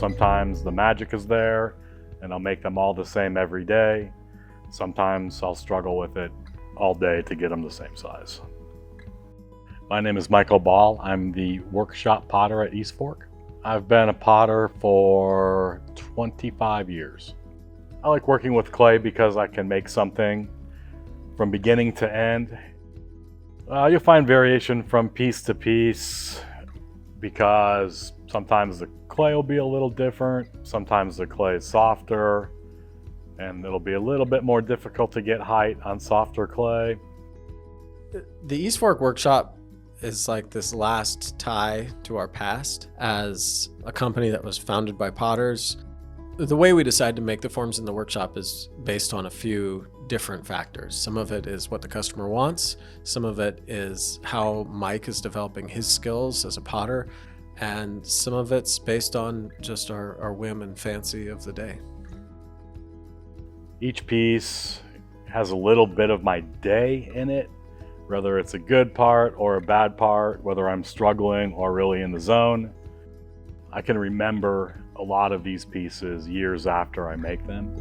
Sometimes the magic is there and I'll make them all the same every day. Sometimes I'll struggle with it all day to get them the same size. My name is Michael Ball. I'm the workshop potter at East Fork. I've been a potter for 25 years. I like working with clay because I can make something from beginning to end. You'll find variation from piece to piece because sometimes the clay will be a little different, sometimes the clay is softer, and it'll be a little bit more difficult to get height on softer clay. The East Fork workshop is like this last tie to our past as a company that was founded by potters. The way we decide to make the forms in the workshop is based on a few different factors. Some of it is what the customer wants. Some of it is how Mike is developing his skills as a potter. And some of it's based on just our whim and fancy of the day. Each piece has a little bit of my day in it, whether it's a good part or a bad part, whether I'm struggling or really in the zone. I can remember a lot of these pieces years after I make them.